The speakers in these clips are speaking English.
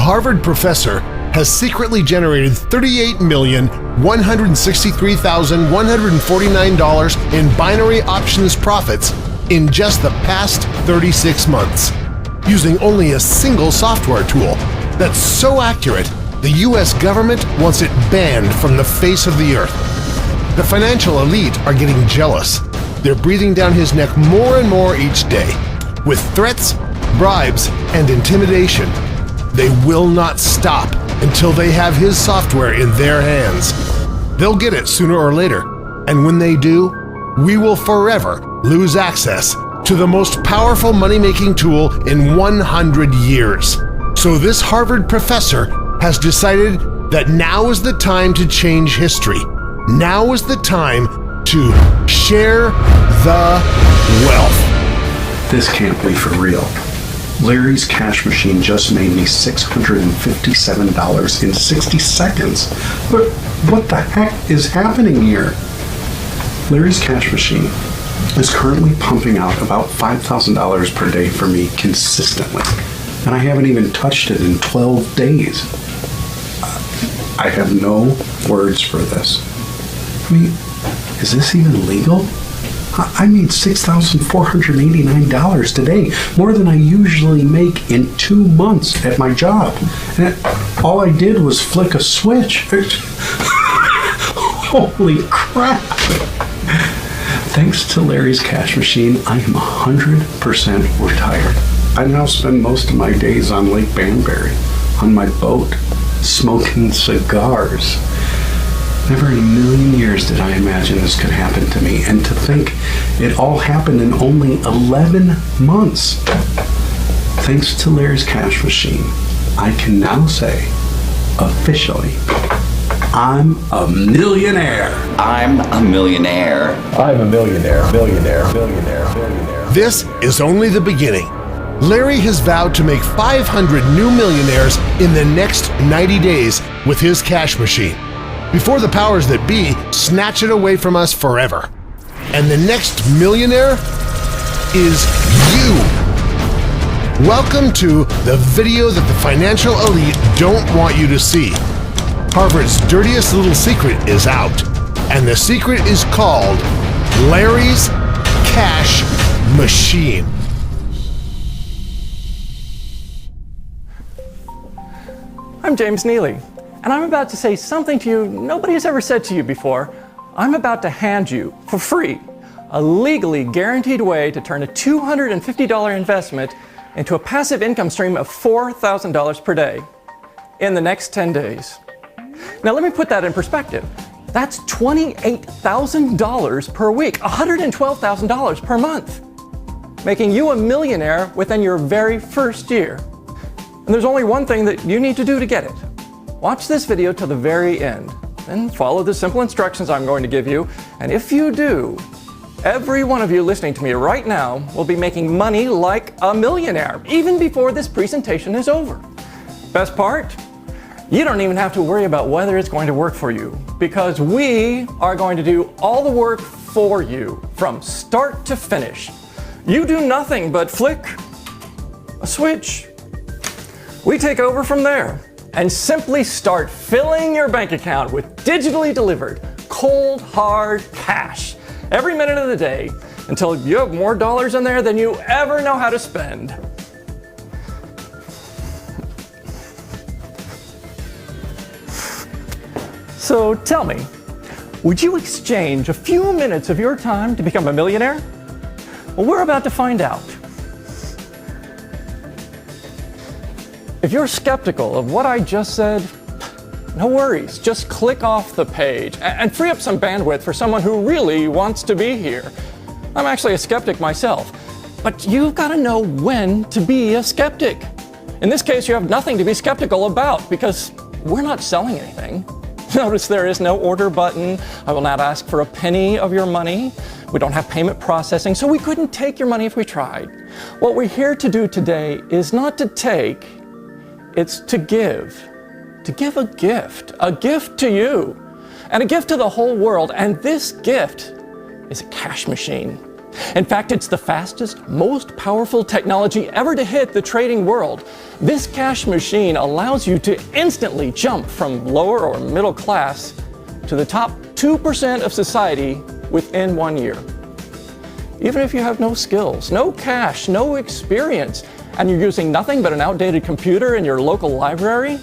Harvard professor has secretly generated $38,163,149 in binary options profits in just the past 36 months, using only a single software tool that's so accurate the US government wants it banned from the face of the earth. The financial elite are getting jealous. They're breathing down his neck more and more each day, with threats, bribes, and intimidation. They will not stop until they have his software in their hands. They'll get it sooner or later, and when they do, we will forever lose access to the most powerful money-making tool in 100 years. So this Harvard professor has decided that now is the time to change history. Now is the time to share the wealth. This can't be for real. Larry's cash machine just made me $657 in 60 seconds. But what the heck is happening here? Larry's cash machine is currently pumping out about $5,000 per day for me consistently. And I haven't even touched it in 12 days. I have no words for this. I mean, is this even legal? I made $6,489 today, more than I usually make in 2 months at my job. And all I did was flick a switch. Holy crap! Thanks to Larry's cash machine, I am 100% retired. I now spend most of my days on Lake Banbury, on my boat, smoking cigars. Never in a million years did I imagine this could happen to me, and to think it all happened in only 11 months. Thanks to Larry's cash machine, I can now say, officially, I'm a millionaire. I'm a millionaire. I'm a millionaire, billionaire, billionaire, billionaire. This is only the beginning. Larry has vowed to make 500 new millionaires in the next 90 days with his cash machine, before the powers that be snatch it away from us forever. And the next millionaire is you. Welcome to the video that the financial elite don't want you to see. Harvard's dirtiest little secret is out, and the secret is called Larry's Cash Machine. I'm James Neely, and I'm about to say something to you nobody has ever said to you before. I'm about to hand you, for free, a legally guaranteed way to turn a $250 investment into a passive income stream of $4,000 per day in the next 10 days. Now let me put that in perspective. That's $28,000 per week, $112,000 per month, making you a millionaire within your very first year. And there's only one thing that you need to do to get it. Watch this video till the very end, and follow the simple instructions I'm going to give you. And if you do, every one of you listening to me right now will be making money like a millionaire, even before this presentation is over. Best part? You don't even have to worry about whether it's going to work for you, because we are going to do all the work for you from start to finish. You do nothing but flick a switch. We take over from there and simply start filling your bank account with digitally delivered, cold, hard cash every minute of the day until you have more dollars in there than you ever know how to spend. So tell me, would you exchange a few minutes of your time to become a millionaire? Well, we're about to find out. If you're skeptical of what I just said, no worries. Just click off the page and free up some bandwidth for someone who really wants to be here. I'm actually a skeptic myself, but you've got to know when to be a skeptic. In this case, you have nothing to be skeptical about because we're not selling anything. Notice there is no order button. I will not ask for a penny of your money. We don't have payment processing, so we couldn't take your money if we tried. What we're here to do today is not to take, it's to give. To give a gift to you, and a gift to the whole world. And this gift is a cash machine. In fact, it's the fastest, most powerful technology ever to hit the trading world. This cash machine allows you to instantly jump from lower or middle class to the top 2% of society within 1 year. Even if you have no skills, no cash, no experience, and you're using nothing but an outdated computer in your local library,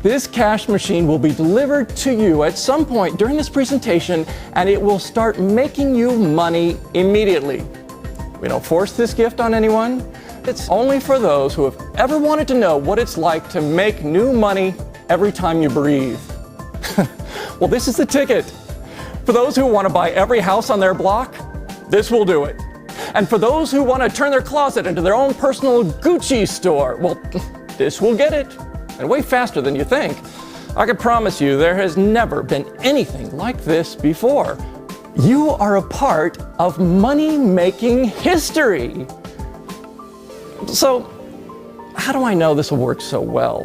this cash machine will be delivered to you at some point during this presentation, and it will start making you money immediately. We don't force this gift on anyone. It's only for those who have ever wanted to know what it's like to make new money every time you breathe. Well, this is the ticket. For those who want to buy every house on their block, this will do it. And for those who want to turn their closet into their own personal Gucci store, well, this will get it. And way faster than you think. I can promise you there has never been anything like this before. You are a part of money-making history. So, how do I know this will work so well?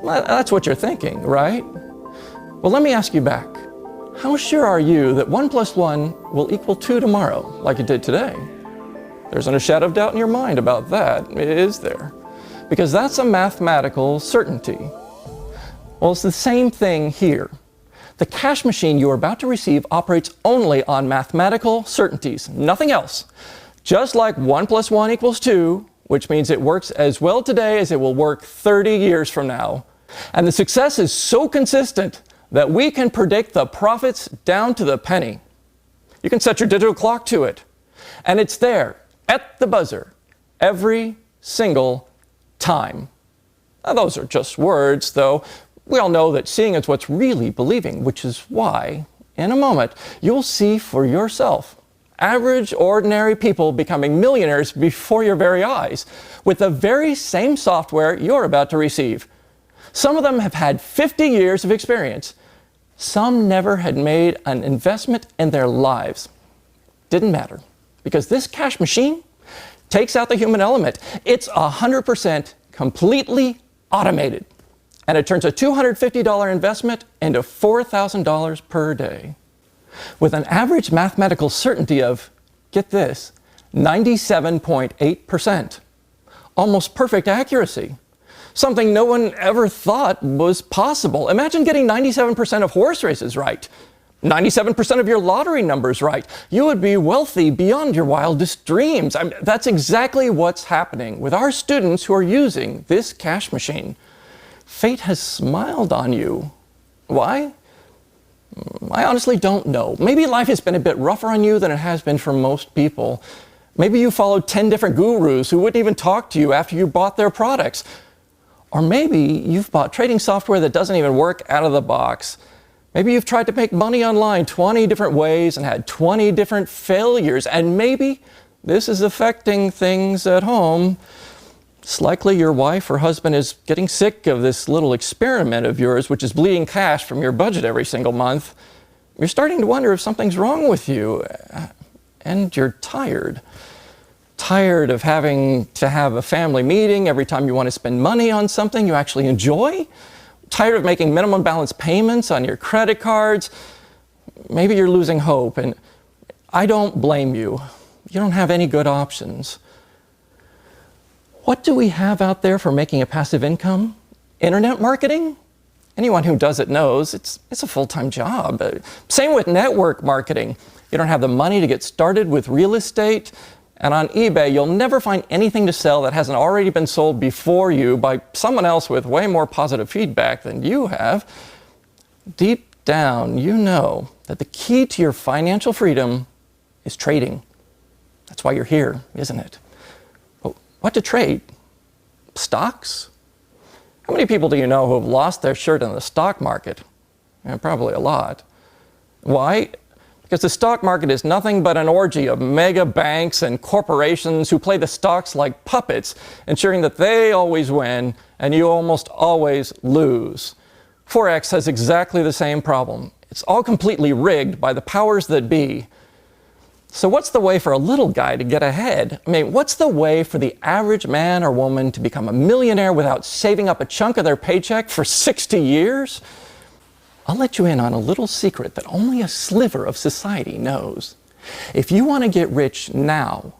That's what you're thinking, right? Well, let me ask you back. How sure are you that 1 + 1 will equal 2 tomorrow, like it did today? There isn't a shadow of doubt in your mind about that, is there? Because that's a mathematical certainty. Well, it's the same thing here. The cash machine you are about to receive operates only on mathematical certainties, nothing else. Just like 1 + 1 = 2, which means it works as well today as it will work 30 years from now. And the success is so consistent that we can predict the profits down to the penny. You can set your digital clock to it, and it's there at the buzzer every single time. Now, those are just words, though. We all know that seeing is what's really believing, which is why, in a moment, you'll see for yourself average, ordinary people becoming millionaires before your very eyes with the very same software you're about to receive. Some of them have had 50 years of experience. Some never had made an investment in their lives. Didn't matter, because this cash machine takes out the human element. It's 100% completely automated. And it turns a $250 investment into $4,000 per day. With an average mathematical certainty of, get this, 97.8%. Almost perfect accuracy. Something no one ever thought was possible. Imagine getting 97% of horse races right. 97% of your lottery numbers right. You would be wealthy beyond your wildest dreams. That's exactly what's happening with our students who are using this cash machine. Fate has smiled on you. Why? I honestly don't know. Maybe life has been a bit rougher on you than it has been for most people. Maybe you followed 10 different gurus who wouldn't even talk to you after you bought their products. Or maybe you've bought trading software that doesn't even work out of the box. Maybe you've tried to make money online 20 different ways and had 20 different failures. And maybe this is affecting things at home. It's likely your wife or husband is getting sick of this little experiment of yours, which is bleeding cash from your budget every single month. You're starting to wonder if something's wrong with you. And you're tired. Tired of having to have a family meeting every time you want to spend money on something you actually enjoy. Tired of making minimum balance payments on your credit cards. Maybe you're losing hope, and I don't blame you. You don't have any good options. What do we have out there for making a passive income? Internet marketing? Anyone who does it knows it's a full-time job. Same with network marketing. You don't have the money to get started with real estate. And on eBay, you'll never find anything to sell that hasn't already been sold before you by someone else with way more positive feedback than you have. Deep down, you know that the key to your financial freedom is trading. That's why you're here, isn't it? But what to trade? Stocks? How many people do you know who have lost their shirt in the stock market? Probably a lot. Why? Because the stock market is nothing but an orgy of mega banks and corporations who play the stocks like puppets, ensuring that they always win and you almost always lose. Forex has exactly the same problem. It's all completely rigged by the powers that be. So what's the way for a little guy to get ahead? What's the way for the average man or woman to become a millionaire without saving up a chunk of their paycheck for 60 years? I'll let you in on a little secret that only a sliver of society knows. If you want to get rich now,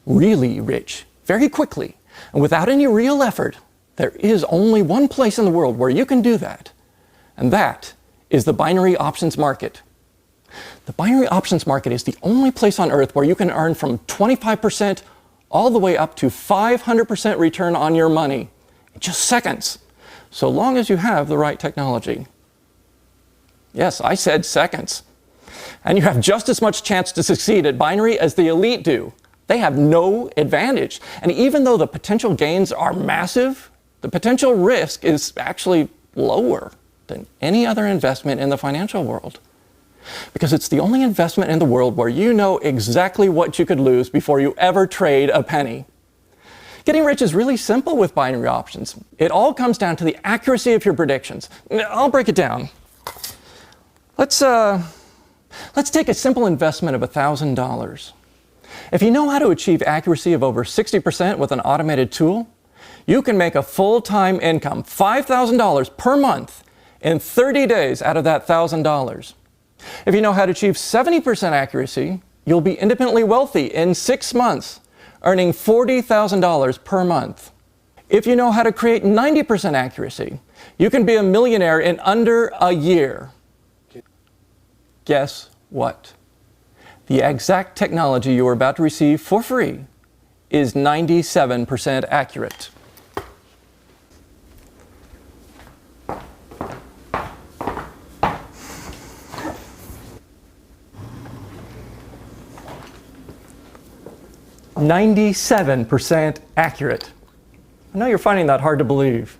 really rich, very quickly, and without any real effort, there is only one place in the world where you can do that, and that is the binary options market. The binary options market is the only place on earth where you can earn from 25% all the way up to 500% return on your money in just seconds, so long as you have the right technology. Yes, I said seconds. And you have just as much chance to succeed at binary as the elite do. They have no advantage. And even though the potential gains are massive, the potential risk is actually lower than any other investment in the financial world. Because it's the only investment in the world where you know exactly what you could lose before you ever trade a penny. Getting rich is really simple with binary options. It all comes down to the accuracy of your predictions. I'll break it down. Let's take a simple investment of $1,000. If you know how to achieve accuracy of over 60% with an automated tool, you can make a full-time income, $5,000 per month, in 30 days out of that $1,000. If you know how to achieve 70% accuracy, you'll be independently wealthy in 6 months, earning $40,000 per month. If you know how to create 90% accuracy, you can be a millionaire in under a year. Guess what? The exact technology you are about to receive for free is 97% accurate. "97% accurate." I know you're finding that hard to believe,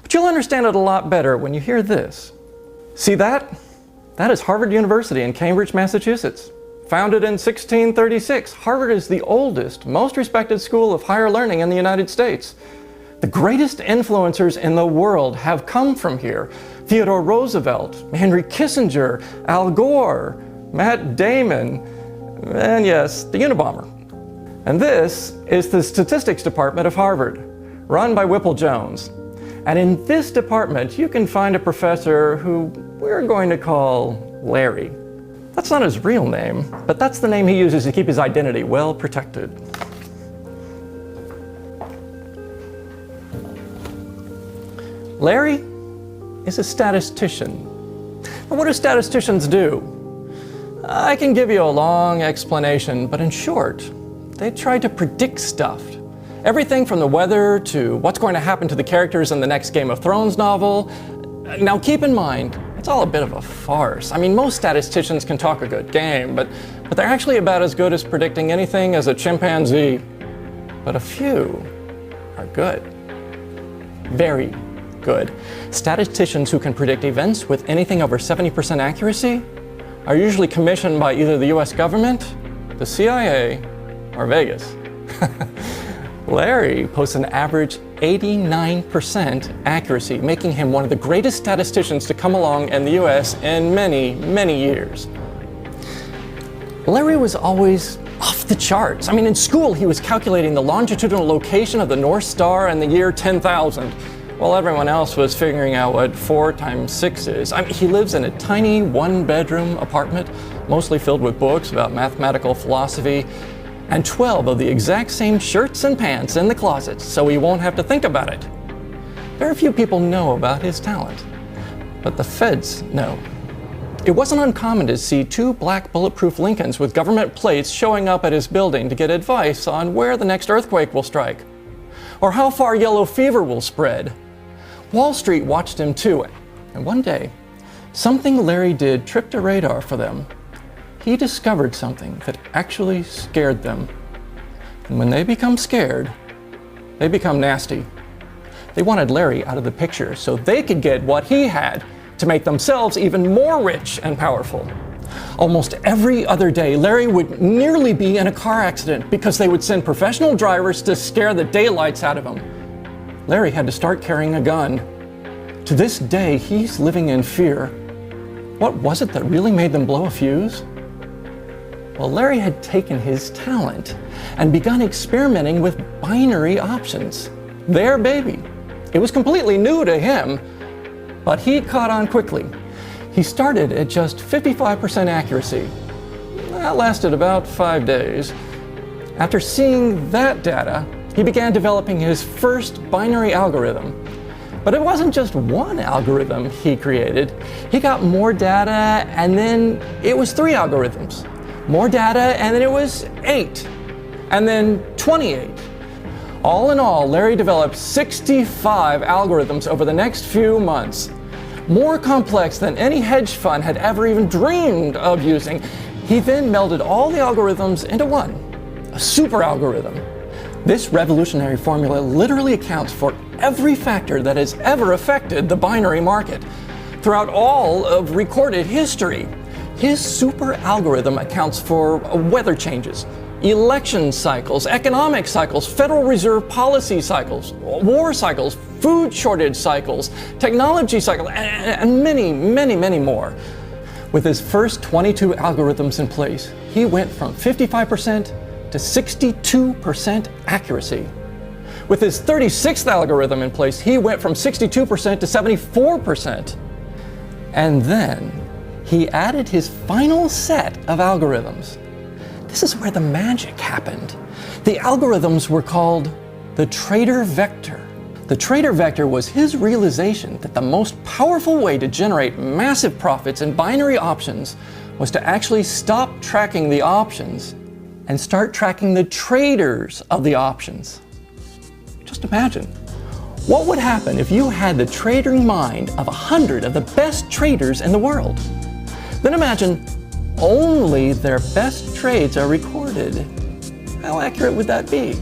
but you'll understand it a lot better when you hear this. See that? That is Harvard University in Cambridge, Massachusetts. Founded in 1636, Harvard is the oldest, most respected school of higher learning in the United States. The greatest influencers in the world have come from here. Theodore Roosevelt, Henry Kissinger, Al Gore, Matt Damon, and yes, the Unabomber. And this is the statistics department of Harvard, run by Whipple Jones. And in this department, you can find a professor who we're going to call Larry. That's not his real name, but that's the name he uses to keep his identity well protected. Larry is a statistician. And what do statisticians do? I can give you a long explanation, but in short, they try to predict stuff. Everything from the weather to what's going to happen to the characters in the next Game of Thrones novel. Now keep in mind, it's all a bit of a farce. I mean, most statisticians can talk a good game, but they're actually about as good as predicting anything as a chimpanzee. But a few are good. Very good. Statisticians who can predict events with anything over 70% accuracy are usually commissioned by either the US government, the CIA, or Vegas. Larry posts an average 89% accuracy, making him one of the greatest statisticians to come along in the US in many, many years. Larry was always off the charts. I mean, in school, he was calculating the longitudinal location of the North Star in the year 10,000, while everyone else was figuring out what 4 times 6 is. I mean, he lives in a tiny one-bedroom apartment, mostly filled with books about mathematical philosophy, and 12 of the exact same shirts and pants in the closet, so he won't have to think about it. Very few people know about his talent, but the feds know. It wasn't uncommon to see 2 black bulletproof Lincolns with government plates showing up at his building to get advice on where the next earthquake will strike, or how far yellow fever will spread. Wall Street watched him too, and one day, something Larry did tripped a radar for them. He discovered something that actually scared them. And when they become scared, they become nasty. They wanted Larry out of the picture so they could get what he had to make themselves even more rich and powerful. Almost every other day, Larry would nearly be in a car accident because they would send professional drivers to scare the daylights out of him. Larry had to start carrying a gun. To this day, he's living in fear. What was it that really made them blow a fuse? Well, Larry had taken his talent and begun experimenting with binary options. Their baby. It was completely new to him, but he caught on quickly. He started at just 55% accuracy. That lasted about 5 days. After seeing that data, he began developing his first binary algorithm. But it wasn't just one algorithm he created. He got more data, and then it was 3 algorithms. More data, and then it was 8. And then 28. All in all, Larry developed 65 algorithms over the next few months. More complex than any hedge fund had ever even dreamed of using. He then melded all the algorithms into one, a super algorithm. This revolutionary formula literally accounts for every factor that has ever affected the binary market throughout all of recorded history. His super algorithm accounts for weather changes, election cycles, economic cycles, Federal Reserve policy cycles, war cycles, food shortage cycles, technology cycles, and many, many, many more. With his first 22 algorithms in place, he went from 55% to 62% accuracy. With his 36th algorithm in place, he went from 62% to 74%. And then he added his final set of algorithms. This is where the magic happened. The algorithms were called the Trader Vector. The Trader Vector was his realization that the most powerful way to generate massive profits in binary options was to actually stop tracking the options and start tracking the traders of the options. Just imagine, what would happen if you had the trading mind of 100 of the best traders in the world? Then imagine only their best trades are recorded. How accurate would that be?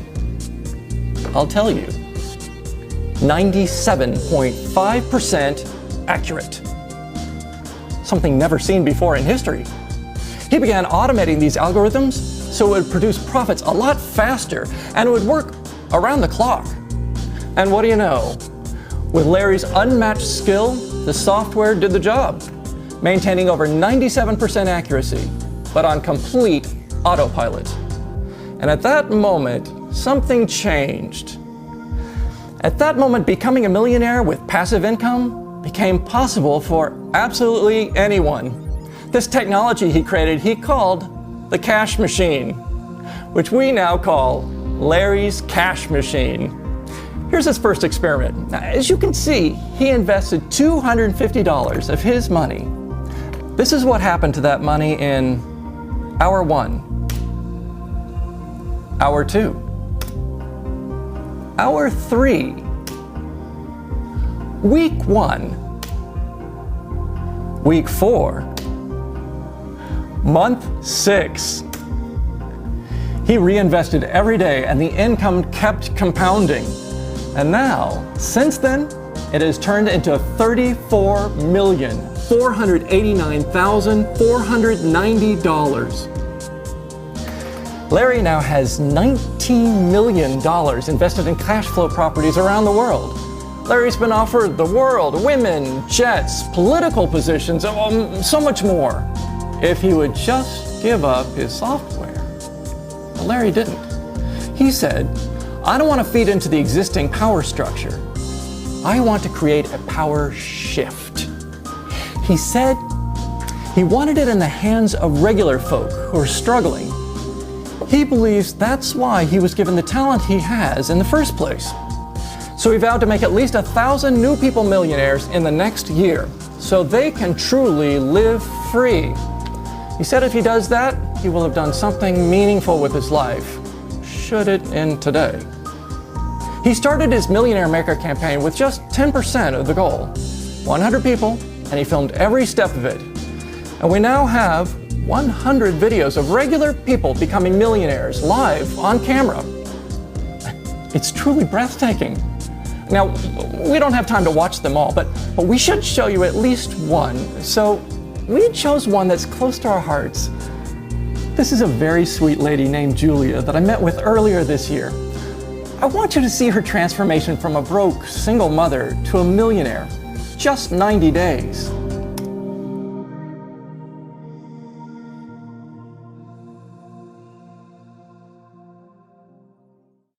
I'll tell you. 97.5% accurate. Something never seen before in history. He began automating these algorithms so it would produce profits a lot faster and it would work around the clock. And what do you know? With Larry's unmatched skill, the software did the job, maintaining over 97% accuracy, but on complete autopilot. And at that moment, something changed. At that moment, becoming a millionaire with passive income became possible for absolutely anyone. This technology he created, he called the cash machine, which we now call Larry's Cash Machine. Here's his first experiment. Now, as you can see, he invested $250 of his money. This is what happened to that money in hour 1, hour 2, hour 3, week 1, week 4, month 6. He reinvested every day and the income kept compounding. And now, since then, it has turned into $34,489,490. Larry now has $19 million invested in cash flow properties around the world. Larry's been offered the world, women, jets, political positions, so much more, if he would just give up his software. But Larry didn't. He said, I don't want to feed into the existing power structure. I want to create a power shift. He said he wanted it in the hands of regular folk who are struggling. He believes that's why he was given the talent he has in the first place. So he vowed to make at least 1,000 new people millionaires in the next year, so they can truly live free. He said if he does that, he will have done something meaningful with his life, should it end today. He started his Millionaire Maker campaign with just 10% of the goal, 100 people, and he filmed every step of it. And we now have 100 videos of regular people becoming millionaires live on camera. It's truly breathtaking. Now, we don't have time to watch them all, but we should show you at least one. So we chose one that's close to our hearts. This is a very sweet lady named Julia that I met with earlier this year. I want you to see her transformation from a broke single mother to a millionaire, just 90 days.